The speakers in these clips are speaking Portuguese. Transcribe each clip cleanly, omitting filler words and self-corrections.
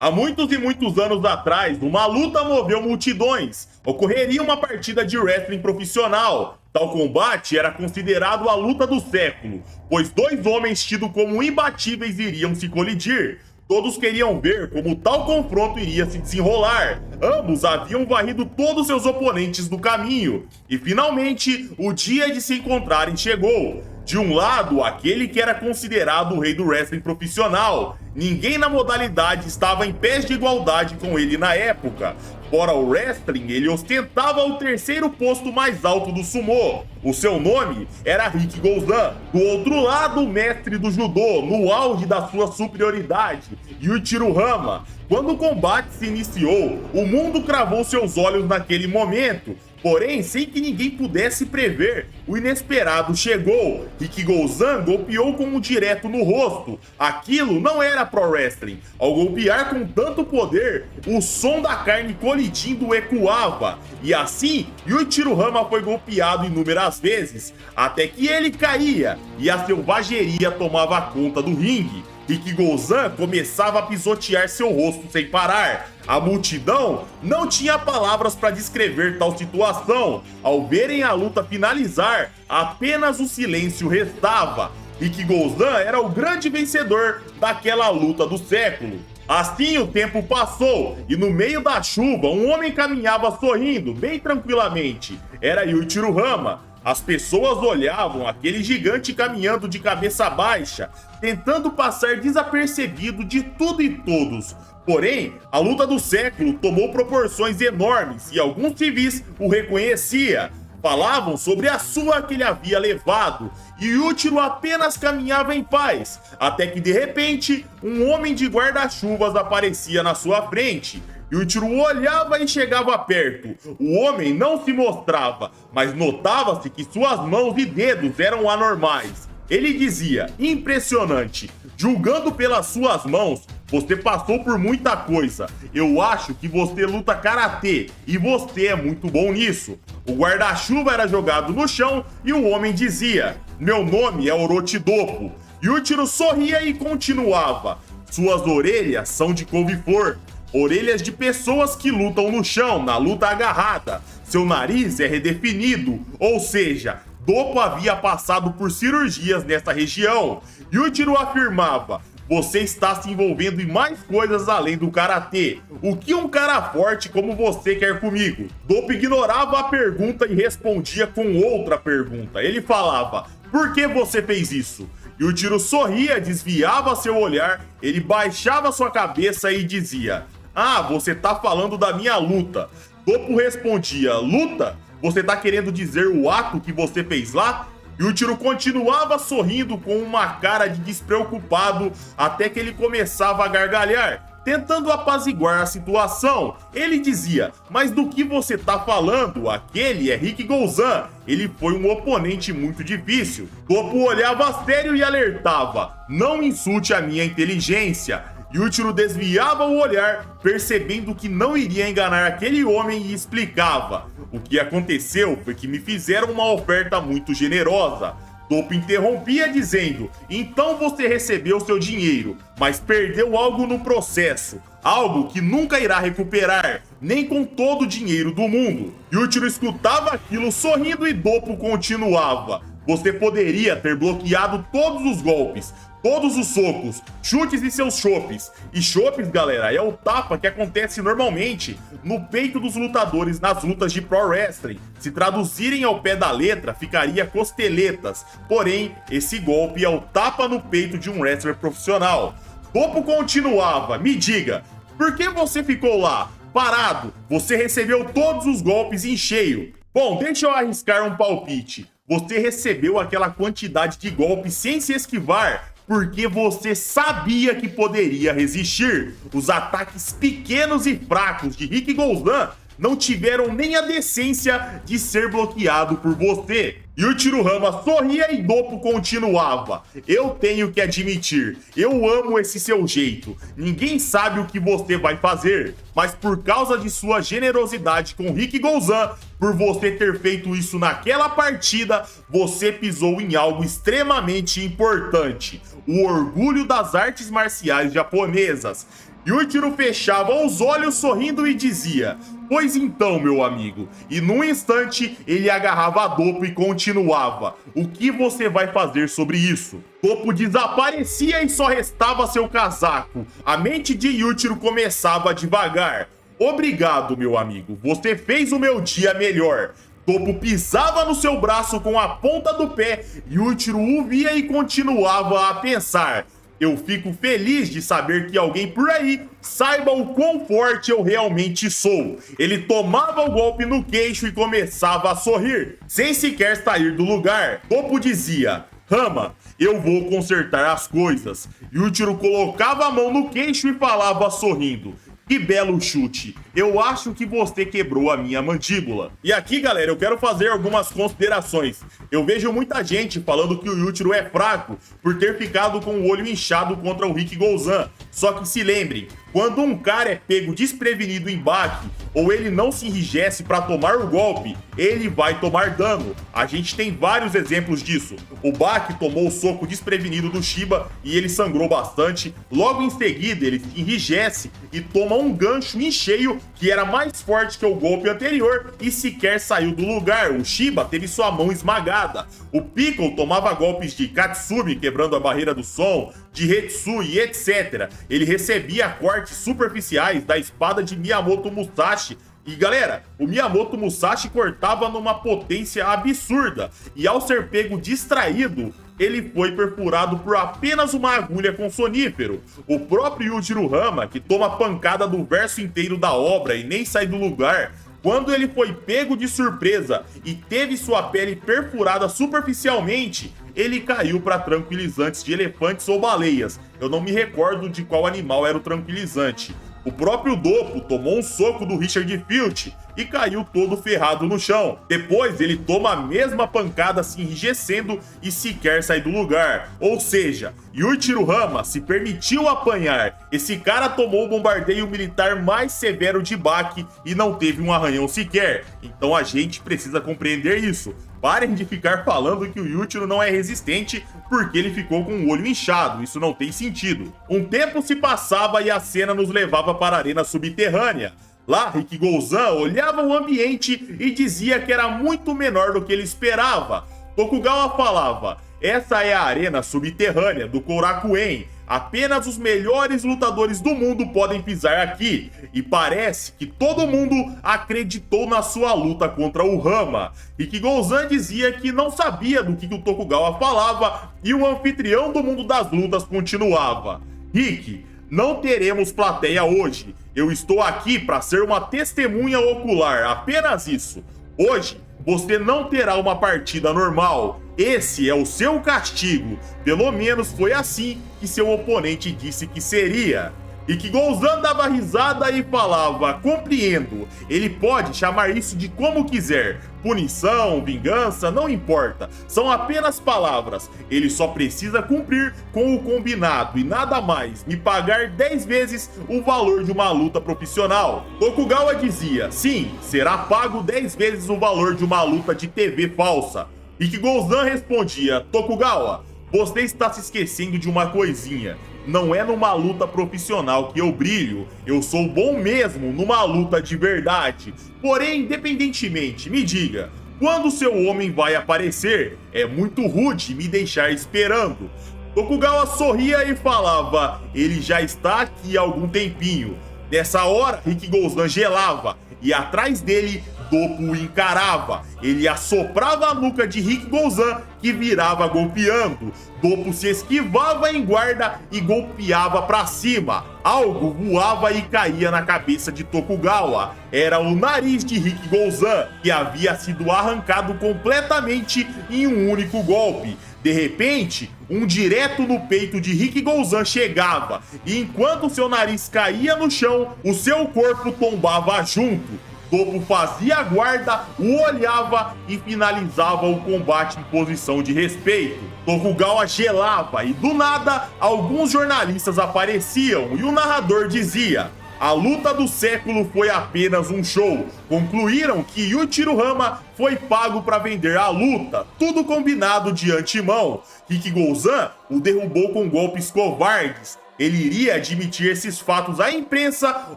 Há muitos e muitos anos atrás, uma luta moveu multidões. Ocorreria uma partida de wrestling profissional. Tal combate era considerado a luta do século, pois dois homens tidos como imbatíveis iriam se colidir. Todos queriam ver como tal confronto iria se desenrolar. Ambos haviam varrido todos seus oponentes do caminho. E finalmente, o dia de se encontrarem chegou. De um lado, aquele que era considerado o rei do wrestling profissional. Ninguém na modalidade estava em pés de igualdade com ele na época. Fora o wrestling, ele ostentava o terceiro posto mais alto do sumô. O seu nome era Rick Gozan. Do outro lado, o mestre do judô, no auge da sua superioridade, Yuichiro Hama. Quando o combate se iniciou, o mundo cravou seus olhos naquele momento. Porém, sem que ninguém pudesse prever, o inesperado chegou. Rick Gozan golpeou com um direto no rosto. Aquilo não era pro wrestling. Ao golpear com tanto poder, o som da carne colidindo ecoava. E assim, Yuichiro Hama foi golpeado inúmeras vezes, até que ele caía e a selvageria tomava conta do ringue. Rick Gozan começava a pisotear seu rosto sem parar. A multidão não tinha palavras para descrever tal situação. Ao verem a luta finalizar, apenas o silêncio restava. Rick Gozan era o grande vencedor daquela luta do século. Assim o tempo passou e no meio da chuva um homem caminhava sorrindo bem tranquilamente. Era Yuichiro Hama. As pessoas olhavam aquele gigante caminhando de cabeça baixa, tentando passar desapercebido de tudo e todos. Porém, a luta do século tomou proporções enormes e alguns civis o reconheciam. Falavam sobre a surra que ele havia levado e Yuichiro apenas caminhava em paz, até que de repente um homem de guarda-chuvas aparecia na sua frente. Yuichiro olhava e chegava perto. O homem não se mostrava, mas notava-se que suas mãos e dedos eram anormais. Ele dizia, impressionante, julgando pelas suas mãos, você passou por muita coisa. Eu acho que você luta karatê e você é muito bom nisso. O guarda-chuva era jogado no chão e o homem dizia, meu nome é Orochi Doppo. Yuichiro sorria e continuava, suas orelhas são de couve-flor. Orelhas de pessoas que lutam no chão, na luta agarrada. Seu nariz é redefinido, ou seja, Doppo havia passado por cirurgias nessa região. Yuichiro afirmava, você está se envolvendo em mais coisas além do karatê. O que um cara forte como você quer comigo? Doppo ignorava a pergunta e respondia com outra pergunta. Ele falava, por que você fez isso? Yuichiro sorria, desviava seu olhar, ele baixava sua cabeça e dizia, ah, você tá falando da minha luta. Doppo respondia, luta? Você tá querendo dizer o ato que você fez lá? Yuichiro continuava sorrindo com uma cara de despreocupado até que ele começava a gargalhar, tentando apaziguar a situação. Ele dizia, mas do que você tá falando? Aquele é Rick Gozan. Ele foi um oponente muito difícil. Doppo olhava sério e alertava, não insulte a minha inteligência. Yuichiro desviava o olhar, percebendo que não iria enganar aquele homem e explicava. O que aconteceu foi que me fizeram uma oferta muito generosa. Doppo interrompia dizendo, então você recebeu seu dinheiro, mas perdeu algo no processo. Algo que nunca irá recuperar, nem com todo o dinheiro do mundo. Yuichiro escutava aquilo sorrindo e Doppo continuava. Você poderia ter bloqueado todos os golpes, todos os socos, chutes e seus chopes. E chopes, galera, é o tapa que acontece normalmente no peito dos lutadores nas lutas de pro wrestling. Se traduzirem ao pé da letra, ficaria costeletas. Porém, esse golpe é o tapa no peito de um wrestler profissional. Doppo continuava, me diga, por que você ficou lá, parado? Você recebeu todos os golpes em cheio. Bom, deixa eu arriscar um palpite. Você recebeu aquela quantidade de golpes sem se esquivar, porque você sabia que poderia resistir. Os ataques pequenos e fracos de Rick Gozan não tiveram nem a decência de ser bloqueado por você. Yuichiro Hama sorria e Doppo continuava. Eu tenho que admitir, eu amo esse seu jeito. Ninguém sabe o que você vai fazer, mas por causa de sua generosidade com Rick Gozan, por você ter feito isso naquela partida, você pisou em algo extremamente importante. O orgulho das artes marciais japonesas. Yujiro fechava os olhos sorrindo e dizia: pois então, meu amigo. E num instante, ele agarrava a Doppo e continuava: o que você vai fazer sobre isso? Doppo desaparecia e só restava seu casaco. A mente de Yujiro começava a divagar. Obrigado, meu amigo. Você fez o meu dia melhor. Doppo pisava no seu braço com a ponta do pé. Yujiro o via e continuava a pensar: eu fico feliz de saber que alguém por aí saiba o quão forte eu realmente sou. Ele tomava o golpe no queixo e começava a sorrir, sem sequer sair do lugar. Doppo dizia: Rama, eu vou consertar as coisas. Yujiro colocava a mão no queixo e falava sorrindo: que belo chute. Eu acho que você quebrou a minha mandíbula. E aqui, galera, eu quero fazer algumas considerações. Eu vejo muita gente falando que o Yujiro é fraco por ter ficado com o olho inchado contra o Rick Gouzan. Só que se lembrem, quando um cara é pego desprevenido em baque, ou ele não se enrijece para tomar o golpe, ele vai tomar dano. A gente tem vários exemplos disso. O Baki tomou o soco desprevenido do Shiba e ele sangrou bastante. Logo em seguida, ele se enrijece e toma um gancho em cheio que era mais forte que o golpe anterior e sequer saiu do lugar. O Shiba teve sua mão esmagada. O Piccolo tomava golpes de Katsumi, quebrando a barreira do som, de Hetsu e etc. Ele recebia cortes superficiais da espada de Miyamoto Musashi. E galera, o Miyamoto Musashi cortava numa potência absurda. E ao ser pego distraído, ele foi perfurado por apenas uma agulha com sonífero. O próprio Yujiro Rama, que toma pancada do verso inteiro da obra e nem sai do lugar, quando ele foi pego de surpresa e teve sua pele perfurada superficialmente, ele caiu para tranquilizantes de elefantes ou baleias. Eu não me recordo de qual animal era o tranquilizante. O próprio Doppo tomou um soco do Richard Filch e caiu todo ferrado no chão. Depois ele toma a mesma pancada se enrijecendo e sequer sai do lugar. Ou seja, Yujiro Rama se permitiu apanhar. Esse cara tomou o bombardeio militar mais severo de Baki e não teve um arranhão sequer. Então a gente precisa compreender isso. Parem de ficar falando que o Yujiro não é resistente porque ele ficou com o olho inchado, isso não tem sentido. Um tempo se passava e a cena nos levava para a arena subterrânea. Lá, Rick Gouzan olhava o ambiente e dizia que era muito menor do que ele esperava. Tokugawa falava: essa é a arena subterrânea do Korakuen. Apenas os melhores lutadores do mundo podem pisar aqui. E parece que todo mundo acreditou na sua luta contra o Rama. Rick Gouzan dizia que não sabia do que o Tokugawa falava e o anfitrião do mundo das lutas continuava: Rick, não teremos plateia hoje. Eu estou aqui para ser uma testemunha ocular, apenas isso. Hoje, você não terá uma partida normal. Esse é o seu castigo. Pelo menos foi assim que seu oponente disse que seria. Rick Gouzan dava risada e falava: compreendo, ele pode chamar isso de como quiser. Punição, vingança, não importa. São apenas palavras. Ele só precisa cumprir com o combinado e nada mais. Me pagar 10 vezes o valor de uma luta profissional. Tokugawa dizia: sim, será pago 10 vezes o valor de uma luta de TV falsa. Rick Gouzan respondia: Tokugawa, você está se esquecendo de uma coisinha. Não é numa luta profissional que eu brilho. Eu sou bom mesmo numa luta de verdade. Porém, independentemente, me diga, quando seu homem vai aparecer? É muito rude me deixar esperando. Tokugawa sorria e falava: ele já está aqui há algum tempinho. Nessa hora, Rick Gouzan gelava e atrás dele, Doppo o encarava. Ele assoprava a nuca de Rick Gouzan, que virava golpeando. Doppo se esquivava em guarda e golpeava para cima. Algo voava e caía na cabeça de Tokugawa. Era o nariz de Rick Gouzan, que havia sido arrancado completamente em um único golpe. De repente, um direto no peito de Rick Gouzan chegava, e enquanto seu nariz caía no chão, o seu corpo tombava junto. Doppo fazia a guarda, o olhava e finalizava o combate em posição de respeito. Tokugawa gelava e do nada alguns jornalistas apareciam e o narrador dizia: a luta do século foi apenas um show. Concluíram que Yujiro Rama foi pago para vender a luta, tudo combinado de antemão. Rick Gouzan o derrubou com golpes covardes, Ele iria admitir esses fatos à imprensa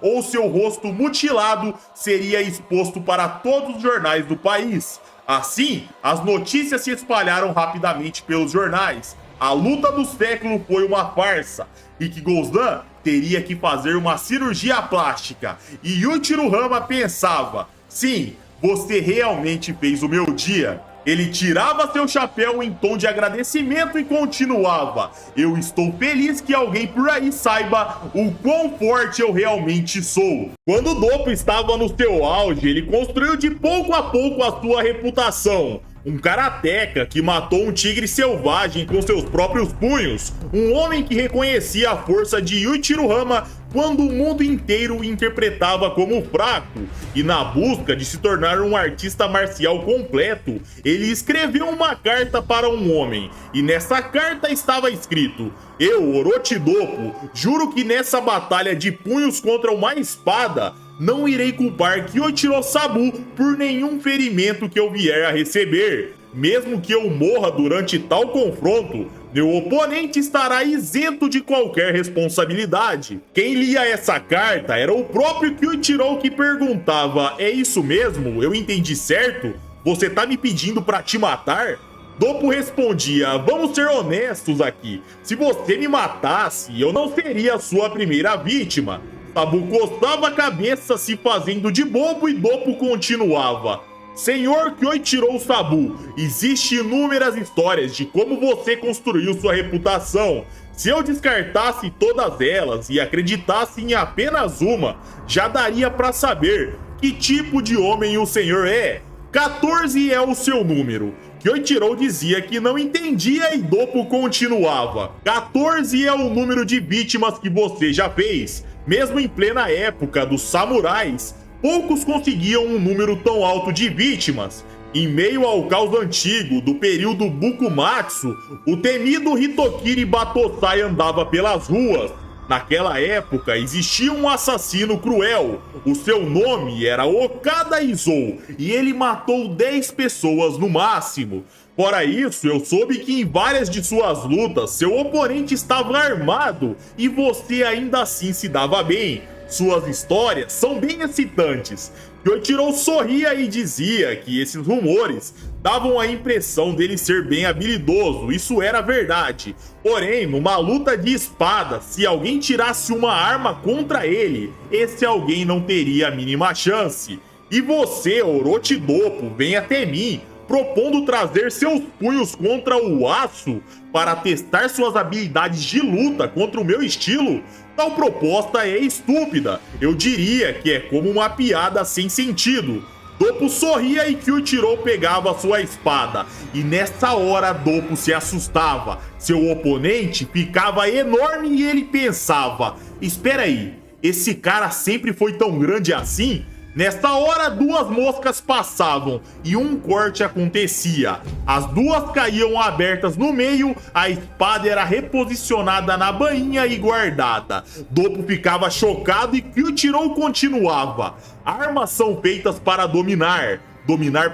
ou seu rosto mutilado seria exposto para todos os jornais do país. Assim, as notícias se espalharam rapidamente pelos jornais. A luta do século foi uma farsa e que Gozan teria que fazer uma cirurgia plástica. E Yuichiro Hama pensava: sim, você realmente fez o meu dia. Ele tirava seu chapéu em tom de agradecimento e continuava: eu estou feliz que alguém por aí saiba o quão forte eu realmente sou. Quando o Doppo estava no seu auge, ele construiu de pouco a pouco a sua reputação. Um karateca que matou um tigre selvagem com seus próprios punhos. Um homem que reconhecia a força de Yuichiro Hama quando o mundo inteiro o interpretava como fraco. E na busca de se tornar um artista marcial completo, ele escreveu uma carta para um homem. E nessa carta estava escrito: eu, Orochi Doppo, juro que nessa batalha de punhos contra uma espada, não irei culpar Kyoichiro Sabu por nenhum ferimento que eu vier a receber. Mesmo que eu morra durante tal confronto, meu oponente estará isento de qualquer responsabilidade. Quem lia essa carta era o próprio Kyoichiro, que perguntava: é isso mesmo? Eu entendi certo? Você tá me pedindo pra te matar? Doppo respondia: vamos ser honestos aqui. Se você me matasse, eu não seria a sua primeira vítima. Sabu coçava a cabeça se fazendo de bobo e Doppo continuava: Senhor Kyoichiro Sabu, existem inúmeras histórias de como você construiu sua reputação. Se eu descartasse todas elas e acreditasse em apenas uma, já daria para saber que tipo de homem o senhor é. 14 é o seu número. Kyoichiro dizia que não entendia e Doppo continuava: 14 é o número de vítimas que você já fez. Mesmo em plena época dos samurais, poucos conseguiam um número tão alto de vítimas. Em meio ao caos antigo do período Bukumatsu, o temido Hitokiri Batosai andava pelas ruas. Naquela época existia um assassino cruel. O seu nome era Okada Izou e ele matou 10 pessoas no máximo. Fora isso, eu soube que em várias de suas lutas seu oponente estava armado e você ainda assim se dava bem. Suas histórias são bem excitantes. Kyoichiro sorria e dizia que esses rumores davam a impressão dele ser bem habilidoso. Isso era verdade. Porém, numa luta de espada, se alguém tirasse uma arma contra ele, esse alguém não teria a mínima chance. E você, Orochi Doppo, vem até mim propondo trazer seus punhos contra o aço para testar suas habilidades de luta contra o meu estilo? Tal proposta é estúpida. Eu diria que é como uma piada sem sentido. Doppo sorria e Kyoichiro pegava sua espada. E nessa hora Doppo se assustava. Seu oponente ficava enorme e ele pensava: espera aí, esse cara sempre foi tão grande assim? Nesta hora, 2 moscas passavam e um corte acontecia. As duas caíam abertas no meio, a espada era reposicionada na bainha e guardada. Doppo ficava chocado e Kyoichiro continuava: armas são feitas para dominar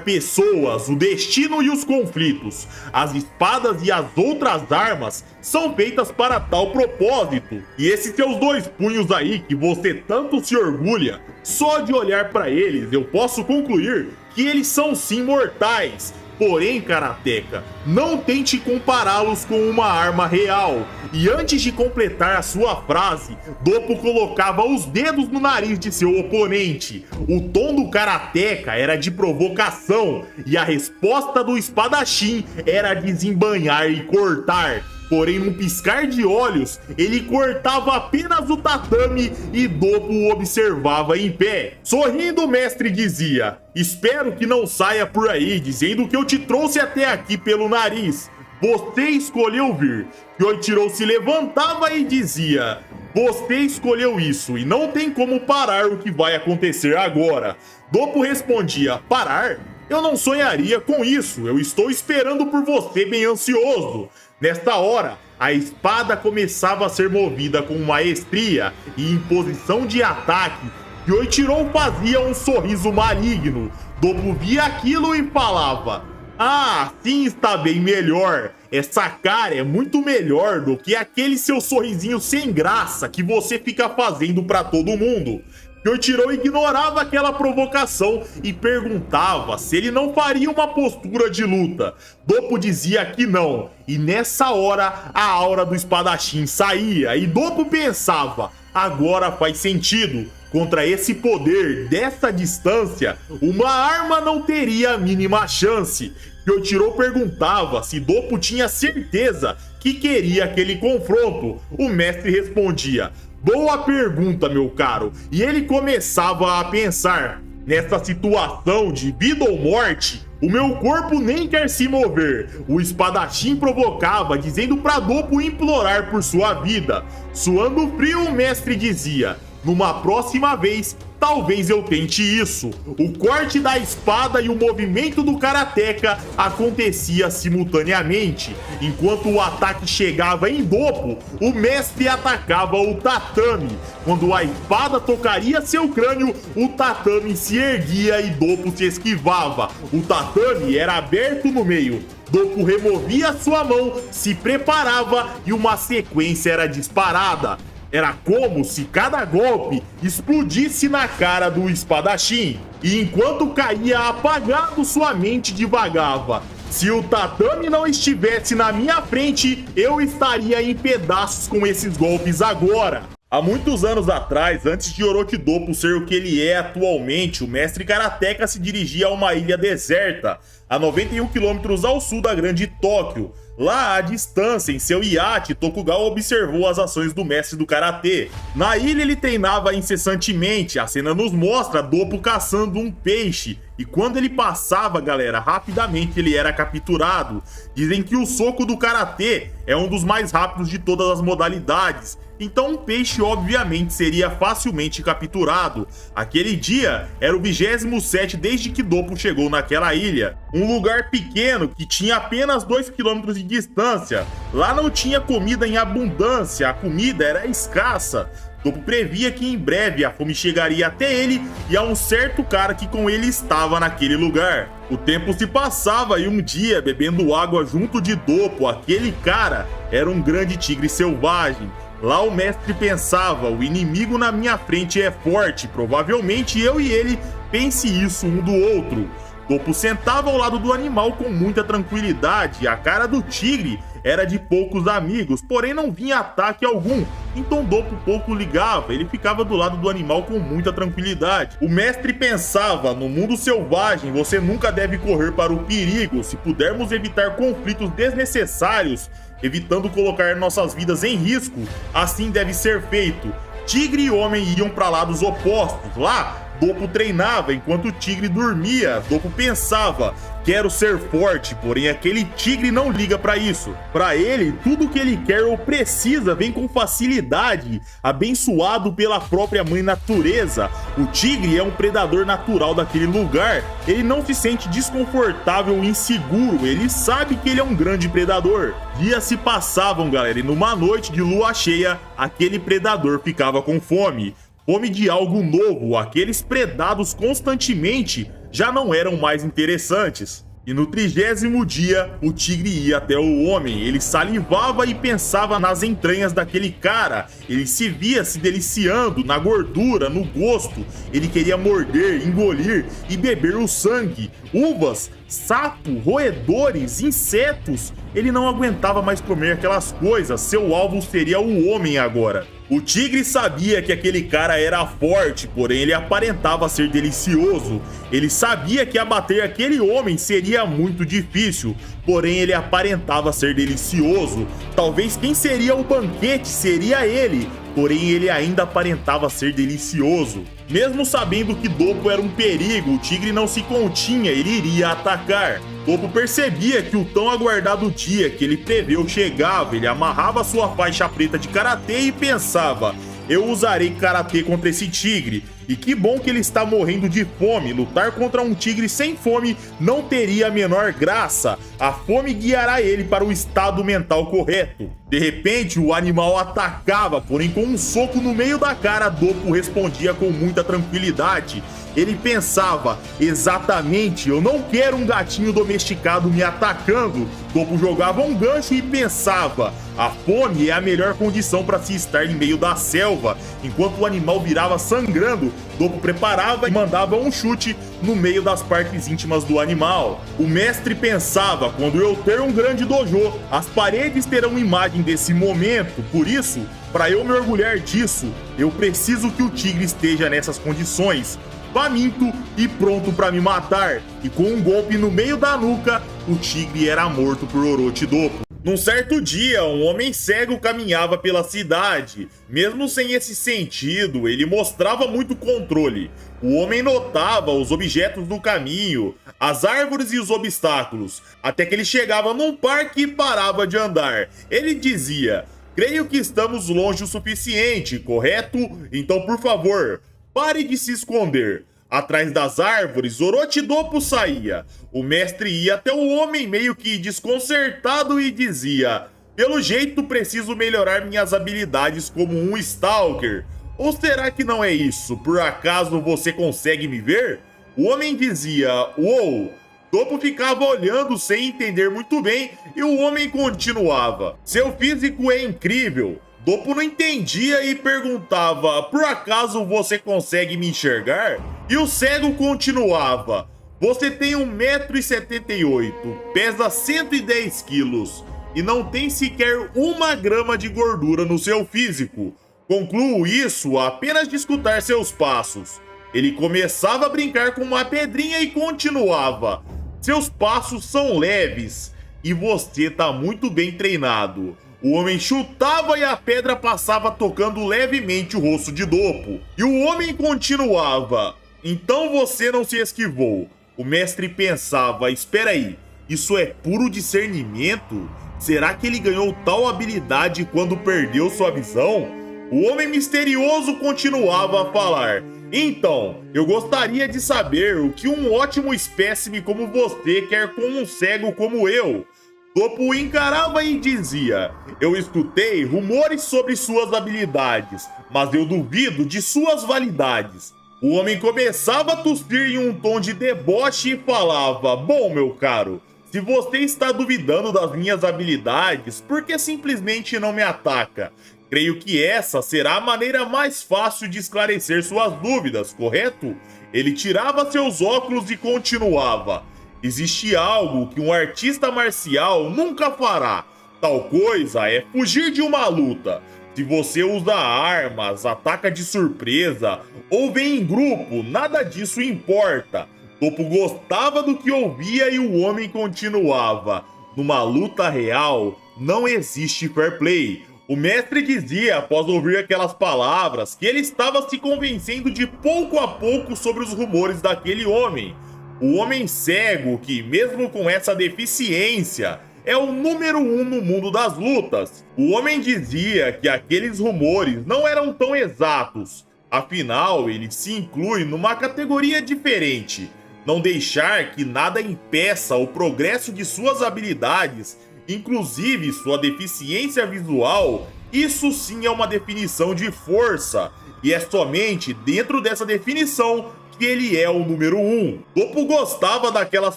pessoas, o destino e os conflitos. As espadas e as outras armas são feitas para tal propósito. E esses seus 2 punhos aí que você tanto se orgulha, só de olhar para eles eu posso concluir que eles são sim mortais. Porém, karateka, não tente compará-los com uma arma real. E antes de completar a sua frase, Doppo colocava os dedos no nariz de seu oponente. O tom do karateka era de provocação e a resposta do espadachim era desembanhar e cortar. Porém, num piscar de olhos, ele cortava apenas o tatame e Doppo o observava em pé. Sorrindo, o mestre dizia: espero que não saia por aí dizendo que eu te trouxe até aqui pelo nariz. Você escolheu vir. Kyoichiro se levantava e dizia: você escolheu isso e não tem como parar o que vai acontecer agora. Doppo respondia: parar? Eu não sonharia com isso. Eu estou esperando por você bem ansioso. Nesta hora, a espada começava a ser movida com maestria e em posição de ataque. Kyoichiro fazia um sorriso maligno. Doppo via aquilo e falava: Ah, sim, está bem melhor. Essa cara é muito melhor do que aquele seu sorrisinho sem graça que você fica fazendo pra todo mundo. Kyoichiro ignorava aquela provocação e perguntava se ele não faria uma postura de luta. Doppo dizia que não, e nessa hora a aura do espadachim saía e Doppo pensava, agora faz sentido. Contra esse poder, dessa distância, uma arma não teria a mínima chance. Kyoichiro perguntava se Doppo tinha certeza que queria aquele confronto. O mestre respondia, boa pergunta, meu caro. E ele começava a pensar, nessa situação de vida ou morte, o meu corpo nem quer se mover. O espadachim provocava, dizendo para Doppo implorar por sua vida. Suando frio, o mestre dizia, numa próxima vez, talvez eu tente isso. O corte da espada e o movimento do karateka acontecia simultaneamente. Enquanto o ataque chegava em Doppo, o mestre atacava o tatame. Quando a espada tocaria seu crânio, o tatame se erguia e Doppo se esquivava. O tatame era aberto no meio. Doppo removia sua mão, se preparava e uma sequência era disparada. Era como se cada golpe explodisse na cara do espadachim. E enquanto caía apagado, sua mente divagava. Se o tatame não estivesse na minha frente, eu estaria em pedaços com esses golpes agora. Há muitos anos atrás, antes de Orochi Doppo ser o que ele é atualmente, o mestre karateka se dirigia a uma ilha deserta, a 91 km ao sul da grande Tóquio. Lá à distância, em seu iate, Tokugawa observou as ações do mestre do karatê. Na ilha ele treinava incessantemente, a cena nos mostra Doppo caçando um peixe. E quando ele passava, galera, rapidamente ele era capturado. Dizem que o soco do karatê é um dos mais rápidos de todas as modalidades. Então um peixe obviamente seria facilmente capturado. Aquele dia era o 27º desde que Doppo chegou naquela ilha. Um lugar pequeno que tinha apenas 2 km de distância. Lá não tinha comida em abundância, a comida era escassa. Doppo previa que em breve a fome chegaria até ele e a um certo cara que com ele estava naquele lugar. O tempo se passava e um dia, bebendo água junto de Doppo, aquele cara era um grande tigre selvagem. Lá o mestre pensava, o inimigo na minha frente é forte, provavelmente eu e ele pense isso um do outro. Doppo sentava ao lado do animal com muita tranquilidade, a cara do tigre era de poucos amigos, porém não vinha ataque algum, então Doppo pouco ligava, ele ficava do lado do animal com muita tranquilidade. O mestre pensava, no mundo selvagem você nunca deve correr para o perigo, se pudermos evitar conflitos desnecessários, evitando colocar nossas vidas em risco, assim deve ser feito. Tigre e homem iam para lados opostos, lá Doppo treinava enquanto o tigre dormia. Doppo pensava, quero ser forte, porém aquele tigre não liga para isso. Para ele, tudo que ele quer ou precisa vem com facilidade, abençoado pela própria mãe natureza. O tigre é um predador natural daquele lugar. Ele não se sente desconfortável ou inseguro, ele sabe que ele é um grande predador. Dias se passavam, galera, e numa noite de lua cheia, aquele predador ficava com fome. Fome de algo novo, aqueles predados constantemente já não eram mais interessantes. E no 30º dia, o tigre ia até o homem, ele salivava e pensava nas entranhas daquele cara, ele se via se deliciando na gordura, no gosto, ele queria morder, engolir e beber o sangue, uvas, sapo, roedores, insetos, ele não aguentava mais comer aquelas coisas, seu alvo seria o homem agora. O tigre sabia que aquele cara era forte, porém ele aparentava ser delicioso. Ele sabia que abater aquele homem seria muito difícil, porém ele aparentava ser delicioso. Talvez quem seria o banquete seria ele, porém ele ainda aparentava ser delicioso. Mesmo sabendo que Doppo era um perigo, o tigre não se continha, ele iria atacar. Doppo percebia que o tão aguardado dia que ele preveu chegava, ele amarrava sua faixa preta de karatê e pensava, eu usarei karatê contra esse tigre. E que bom que ele está morrendo de fome, lutar contra um tigre sem fome não teria a menor graça, a fome guiará ele para o estado mental correto. De repente, o animal atacava, porém com um soco no meio da cara, Doppo respondia com muita tranquilidade. Ele pensava, exatamente, eu não quero um gatinho domesticado me atacando. Doppo jogava um gancho e pensava, a fome é a melhor condição para se estar em meio da selva. Enquanto o animal virava sangrando, Doppo preparava e mandava um chute no meio das partes íntimas do animal. O mestre pensava, quando eu ter um grande dojo, as paredes terão imagem desse momento, por isso, para eu me orgulhar disso, eu preciso que o tigre esteja nessas condições, faminto e pronto para me matar. E com um golpe no meio da nuca, o tigre era morto por Orochi Doppo. Num certo dia, um homem cego caminhava pela cidade. Mesmo sem esse sentido, ele mostrava muito controle. O homem notava os objetos do caminho, as árvores e os obstáculos, até que ele chegava num parque e parava de andar. Ele dizia, creio que estamos longe o suficiente, correto? Então, por favor, pare de se esconder. Atrás das árvores, Orochi Doppo saía. O mestre ia até o homem meio que desconcertado e dizia, pelo jeito preciso melhorar minhas habilidades como um Stalker. Ou será que não é isso? Por acaso você consegue me ver? O homem dizia, uou. Doppo ficava olhando sem entender muito bem e o homem continuava, seu físico é incrível. Doppo não entendia e perguntava, por acaso você consegue me enxergar? E o cego continuava, você tem 1,78 m, pesa 110 quilos e não tem sequer 1 grama de gordura no seu físico. Concluo isso apenas de escutar seus passos. Ele começava a brincar com uma pedrinha e continuava, seus passos são leves e você tá muito bem treinado. O homem chutava e a pedra passava tocando levemente o rosto de Doppo. E o homem continuava, então você não se esquivou. O mestre pensava, espera aí, isso é puro discernimento? Será que ele ganhou tal habilidade quando perdeu sua visão? O homem misterioso continuava a falar, então, eu gostaria de saber o que um ótimo espécime como você quer com um cego como eu. Doppo encarava e dizia, eu escutei rumores sobre suas habilidades, mas eu duvido de suas validades. O homem começava a tossir em um tom de deboche e falava, bom meu caro, se você está duvidando das minhas habilidades, por que simplesmente não me ataca? Creio que essa será a maneira mais fácil de esclarecer suas dúvidas, correto? Ele tirava seus óculos e continuava. Existe algo que um artista marcial nunca fará. Tal coisa é fugir de uma luta. Se você usa armas, ataca de surpresa ou vem em grupo, nada disso importa. Doppo gostava do que ouvia e o homem continuava. Numa luta real, não existe fair play. O mestre dizia, após ouvir aquelas palavras, que ele estava se convencendo de pouco a pouco sobre os rumores daquele homem. O homem cego, que mesmo com essa deficiência, é o número 1 no mundo das lutas. O homem dizia que aqueles rumores não eram tão exatos. Afinal, ele se inclui numa categoria diferente. Não deixar que nada impeça o progresso de suas habilidades, inclusive sua deficiência visual, isso sim é uma definição de força. E é somente dentro dessa definição que ele é o número 1. Doppo gostava daquelas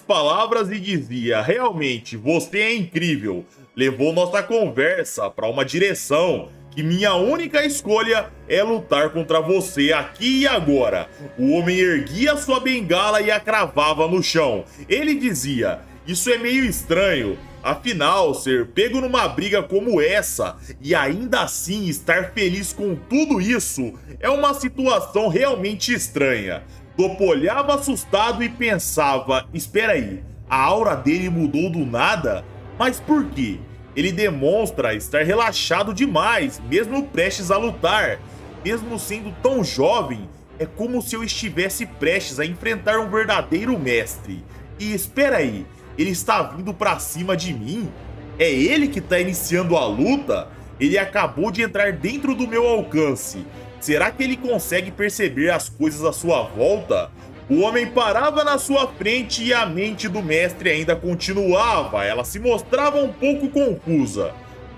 palavras e dizia, realmente, você é incrível. Levou nossa conversa para uma direção que minha única escolha é lutar contra você aqui e agora. O homem erguia sua bengala e a cravava no chão. Ele dizia, isso é meio estranho. Afinal, ser pego numa briga como essa e ainda assim estar feliz com tudo isso é uma situação realmente estranha. Doppo olhava assustado e pensava, espera aí, a aura dele mudou do nada? Mas por quê? Ele demonstra estar relaxado demais, mesmo prestes a lutar. Mesmo sendo tão jovem, é como se eu estivesse prestes a enfrentar um verdadeiro mestre. E espera aí, ele está vindo pra cima de mim? É ele que está iniciando a luta? Ele acabou de entrar dentro do meu alcance. Será que ele consegue perceber as coisas à sua volta? O homem parava na sua frente e a mente do mestre ainda continuava. Ela se mostrava um pouco confusa.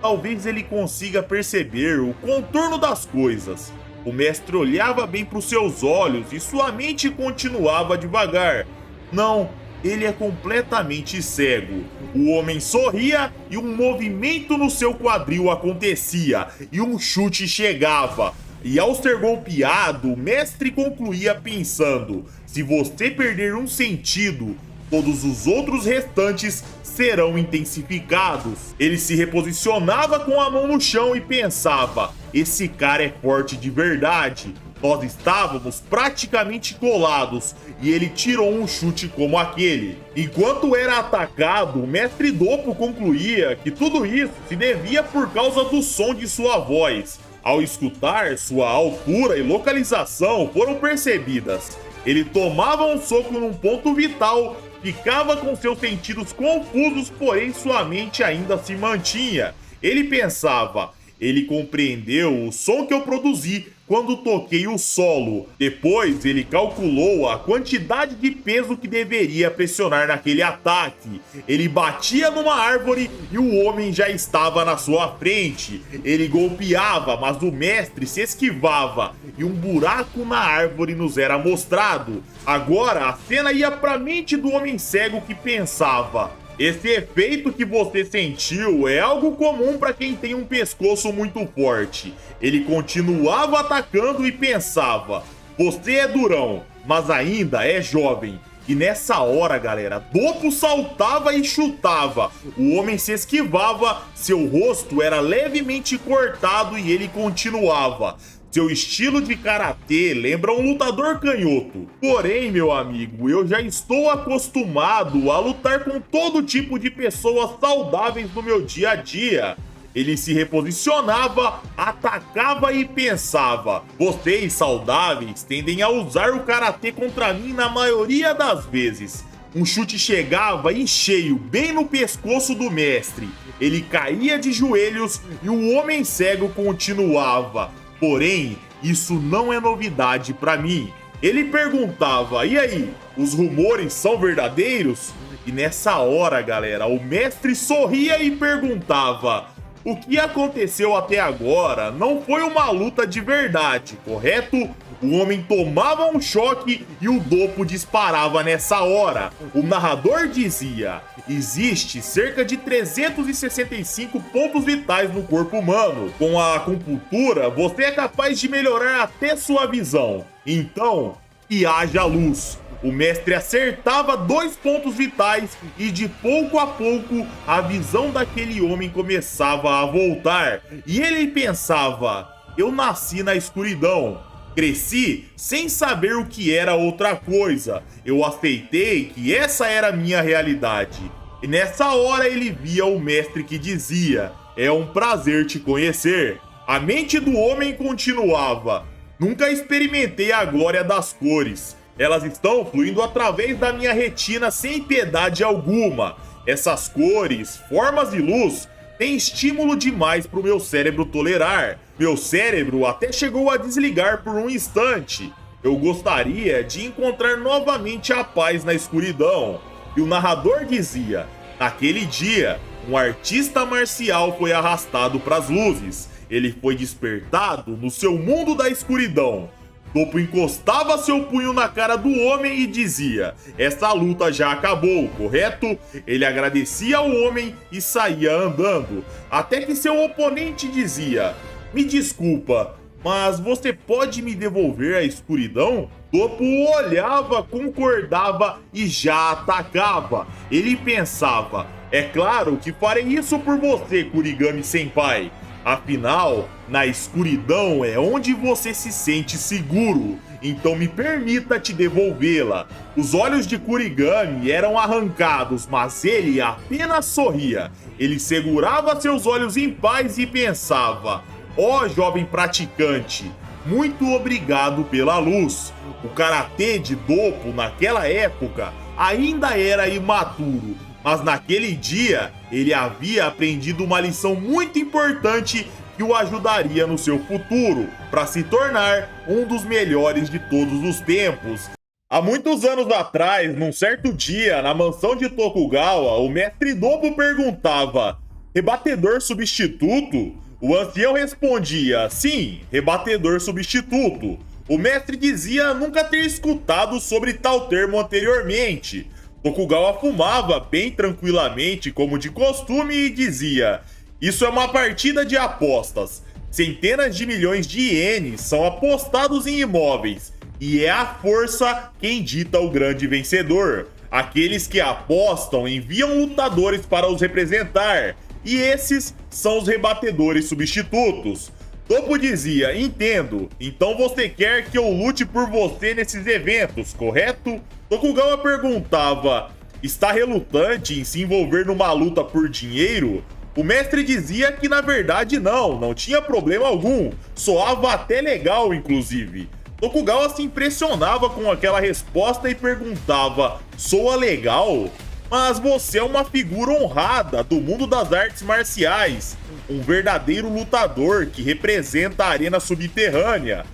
talvez ele consiga perceber o contorno das coisas. O mestre olhava bem para os seus olhos e sua mente continuava devagar. Não, ele é completamente cego. O homem sorria e um movimento no seu quadril acontecia e um chute chegava. E ao ser golpeado, o mestre concluía pensando: se você perder um sentido, todos os outros restantes serão intensificados. Ele se reposicionava com a mão no chão e pensava: esse cara é forte de verdade. Nós estávamos praticamente colados e ele tirou um chute como aquele. Enquanto era atacado, o mestre Dopo concluía que tudo isso se devia por causa do som de sua voz. Ao escutar, sua altura e localização foram percebidas. Ele tomava um soco num ponto vital, ficava com seus sentidos confusos, porém sua mente ainda se mantinha. Ele pensava: ele compreendeu o som que eu produzi quando toquei o solo. Depois ele calculou a quantidade de peso que deveria pressionar naquele ataque. Ele batia numa árvore e o homem já estava na sua frente. Ele golpeava, mas o mestre se esquivava e um buraco na árvore nos era mostrado. Agora a cena ia para a mente do homem cego, que pensava: esse efeito que você sentiu é algo comum para quem tem um pescoço muito forte. Ele continuava atacando e pensava: você é durão, mas ainda é jovem. E nessa hora, galera, Dopo saltava e chutava. O homem se esquivava, seu rosto era levemente cortado e ele continuava. Seu estilo de karatê lembra um lutador canhoto. Porém, meu amigo, eu já estou acostumado a lutar com todo tipo de pessoas saudáveis no meu dia a dia. Ele se reposicionava, atacava e pensava: vocês saudáveis tendem a usar o karatê contra mim na maioria das vezes. Um chute chegava em cheio, bem no pescoço do mestre. Ele caía de joelhos e o homem cego continuava. Porém, isso não é novidade para mim. Ele perguntava: e aí, os rumores são verdadeiros? E nessa hora, galera, o mestre sorria e perguntava: o que aconteceu até agora não foi uma luta de verdade, correto? O homem tomava um choque e o Dopo disparava nessa hora. O narrador dizia: existe cerca de 365 pontos vitais no corpo humano. Com a acupuntura, você é capaz de melhorar até sua visão. Então, que haja luz. O mestre acertava 2 pontos vitais e de pouco a pouco a visão daquele homem começava a voltar. E ele pensava: eu nasci na escuridão. Cresci sem saber o que era outra coisa. Eu aceitei que essa era a minha realidade. E nessa hora ele via o mestre que dizia: é um prazer te conhecer. A mente do homem continuava: nunca experimentei a glória das cores. Elas estão fluindo através da minha retina sem piedade alguma. Essas cores, formas e luz têm estímulo demais para o meu cérebro tolerar. Meu cérebro até chegou a desligar por um instante. Eu gostaria de encontrar novamente a paz na escuridão. E o narrador dizia: naquele dia, um artista marcial foi arrastado para as luzes. Ele foi despertado no seu mundo da escuridão. Dopo encostava seu punho na cara do homem e dizia: essa luta já acabou, correto? Ele agradecia ao homem e saía andando, até que seu oponente dizia: me desculpa, mas você pode me devolver a escuridão? Dopo olhava, concordava e já atacava. Ele pensava: é claro que farei isso por você, Kurigami Senpai. Afinal, na escuridão é onde você se sente seguro, então me permita te devolvê-la. Os olhos de Kurigami eram arrancados, mas ele apenas sorria. Ele segurava seus olhos em paz e pensava: ó jovem praticante, muito obrigado pela luz. O karatê de Dopo naquela época ainda era imaturo, mas naquele dia ele havia aprendido uma lição muito importante que o ajudaria no seu futuro, para se tornar um dos melhores de todos os tempos. Há muitos anos atrás, num certo dia, na mansão de Tokugawa, o mestre Dopo perguntava: Rebatedor substituto? O ancião respondia: sim, rebatedor substituto. O mestre dizia nunca ter escutado sobre tal termo anteriormente. Tokugawa fumava bem tranquilamente, como de costume, e dizia: isso é uma partida de apostas. Centenas de milhões de ienes são apostados em imóveis, e é a força quem dita o grande vencedor. Aqueles que apostam enviam lutadores para os representar, e esses são os rebatedores substitutos. Toppo dizia: entendo, então você quer que eu lute por você nesses eventos, correto? Tokugawa perguntava: está relutante em se envolver numa luta por dinheiro? O mestre dizia que na verdade não tinha problema algum, soava até legal inclusive. Tokugawa se impressionava com aquela resposta e perguntava: soa legal? Mas você é uma figura honrada do mundo das artes marciais, um verdadeiro lutador que representa a arena subterrânea.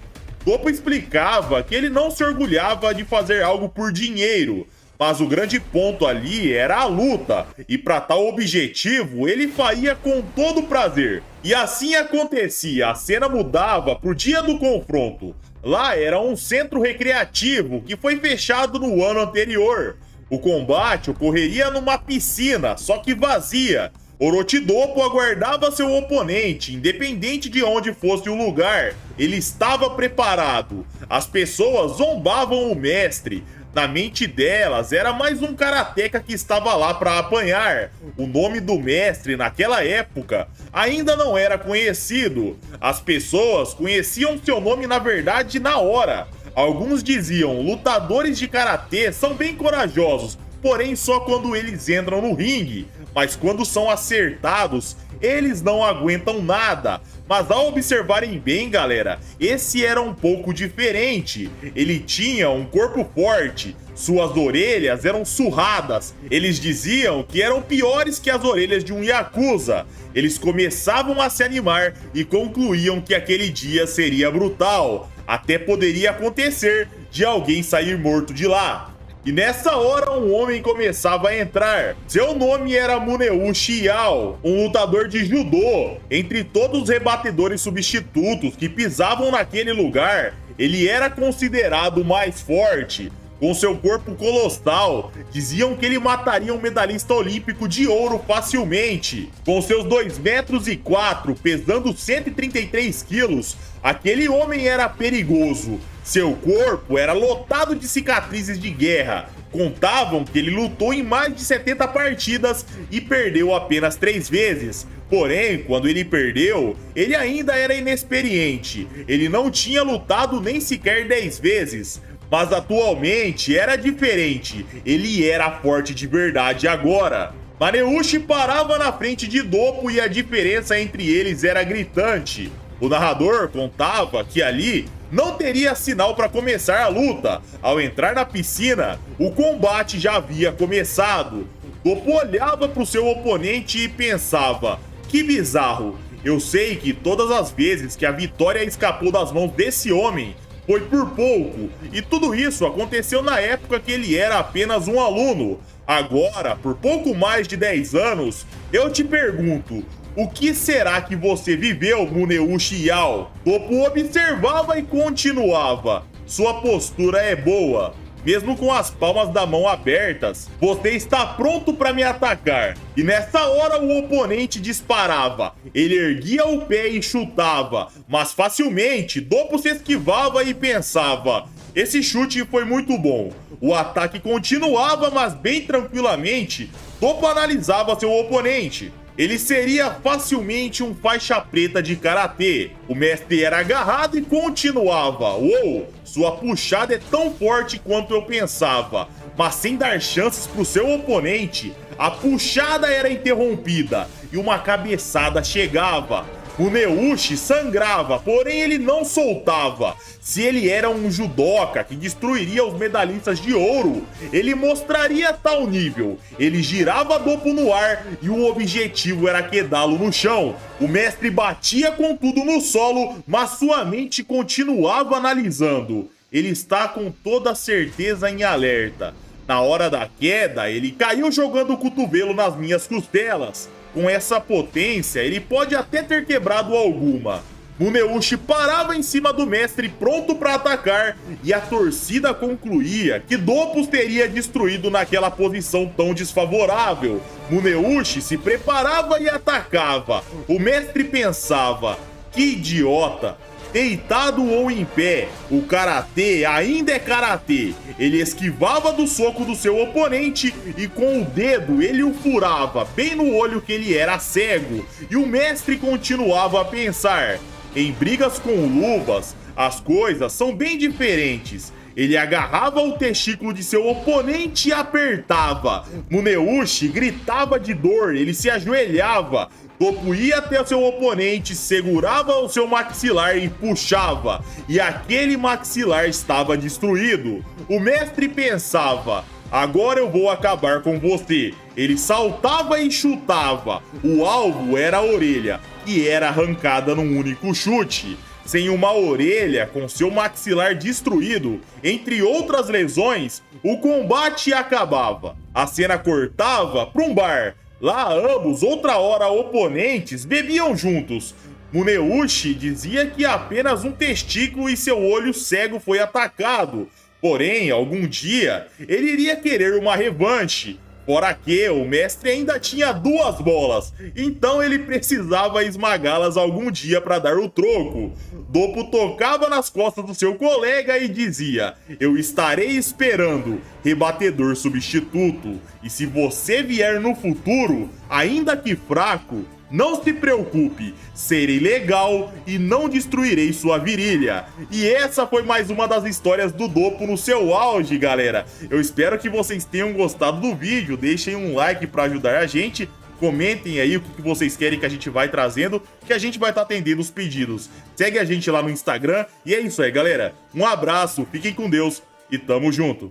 Toppo explicava que ele não se orgulhava de fazer algo por dinheiro, mas o grande ponto ali era a luta, e para tal objetivo ele faria com todo prazer. E assim acontecia, a cena mudava pro dia do confronto. Lá era um centro recreativo que foi fechado no ano anterior. O combate ocorreria numa piscina, só que vazia. Orochidopo aguardava seu oponente, independente de onde fosse o lugar. Ele estava preparado. As pessoas zombavam o mestre. Na mente delas, era mais um karateca que estava lá para apanhar. O nome do mestre, naquela época, ainda não era conhecido. As pessoas conheciam seu nome, na verdade, na hora. Alguns diziam: lutadores de karatê são bem corajosos, porém só quando eles entram no ringue. Mas quando são acertados, eles não aguentam nada. Mas ao observarem bem, galera, esse era um pouco diferente. Ele tinha um corpo forte, suas orelhas eram surradas. Eles diziam que eram piores que as orelhas de um yakuza. Eles começavam a se animar e concluíam que aquele dia seria brutal. Até poderia acontecer de alguém sair morto de lá. E nessa hora um homem começava a entrar. Seu nome era Muneuchi Yao, um lutador de judô. Entre todos os rebatedores substitutos que pisavam naquele lugar, ele era considerado o mais forte. Com seu corpo colossal, diziam que ele mataria um medalhista olímpico de ouro facilmente. Com seus 2,4 metros, pesando 133 quilos, aquele homem era perigoso. Seu corpo era lotado de cicatrizes de guerra. Contavam que ele lutou em mais de 70 partidas e perdeu apenas 3 vezes. Porém, quando ele perdeu, ele ainda era inexperiente. Ele não tinha lutado nem sequer 10 vezes. Mas atualmente era diferente, ele era forte de verdade agora. Maneuchi parava na frente de Doppo e a diferença entre eles era gritante. O narrador contava que ali não teria sinal para começar a luta. Ao entrar na piscina, o combate já havia começado. Doppo olhava para o seu oponente e pensava: que bizarro, eu sei que todas as vezes que a vitória escapou das mãos desse homem, foi por pouco, e tudo isso aconteceu na época que ele era apenas um aluno. Agora, por pouco mais de 10 anos, eu te pergunto: o que será que você viveu, Muneuchi Yao? Doppo observava e continuava: sua postura é boa. Mesmo com as palmas da mão abertas, você está pronto para me atacar. E nessa hora o oponente disparava. Ele erguia o pé e chutava, mas facilmente Doppo se esquivava e pensava: esse chute foi muito bom. O ataque continuava, mas bem tranquilamente, Doppo analisava seu oponente. Ele seria facilmente um faixa preta de karatê. O mestre era agarrado e continuava: uou, sua puxada é tão forte quanto eu pensava. Mas sem dar chances para o seu oponente, a puxada era interrompida e uma cabeçada chegava. O Muneuchi sangrava, porém ele não soltava. Se ele era um judoca que destruiria os medalhistas de ouro, ele mostraria tal nível. Ele girava Doppo no ar e o objetivo era quedá-lo no chão. O mestre batia com tudo no solo, mas sua mente continuava analisando. Ele está com toda certeza em alerta. Na hora da queda, ele caiu jogando o cotovelo nas minhas costelas. com essa potência, ele pode até ter quebrado alguma. Muneuchi parava em cima do mestre pronto para atacar e a torcida concluía que Dopus teria destruído naquela posição tão desfavorável. Muneuchi se preparava e atacava. O mestre pensava: que idiota! Deitado ou em pé, o karatê ainda é karatê. Ele esquivava do soco do seu oponente e com o dedo ele o furava bem no olho que ele era cego. E o mestre continuava a pensar: em brigas com luvas, as coisas são bem diferentes. Ele agarrava o testículo de seu oponente e apertava. Muneuchi gritava de dor, ele se ajoelhava. Dopo ia até o seu oponente, segurava o seu maxilar e puxava. E aquele maxilar estava destruído. O mestre pensava: agora eu vou acabar com você. Ele saltava e chutava. O alvo era a orelha, que era arrancada num único chute. Sem uma orelha, com seu maxilar destruído, entre outras lesões, o combate acabava. A cena cortava para um bar. Lá ambos, outra hora oponentes, bebiam juntos. Muneuchi dizia que apenas um testículo e seu olho cego foi atacado. Porém, algum dia, ele iria querer uma revanche. Fora que o mestre ainda tinha 2 bolas, então ele precisava esmagá-las algum dia para dar o troco. Doppo tocava nas costas do seu colega e dizia: eu estarei esperando, rebatedor substituto. E se você vier no futuro, ainda que fraco, não se preocupe, serei legal e não destruirei sua virilha. E essa foi mais uma das histórias do Doppo no seu auge, galera. Eu espero que vocês tenham gostado do vídeo, deixem um like para ajudar a gente, comentem aí o que vocês querem que a gente vai trazendo, que a gente vai estar atendendo os pedidos. Segue a gente lá no Instagram e é isso aí, galera. Um abraço, fiquem com Deus e tamo junto.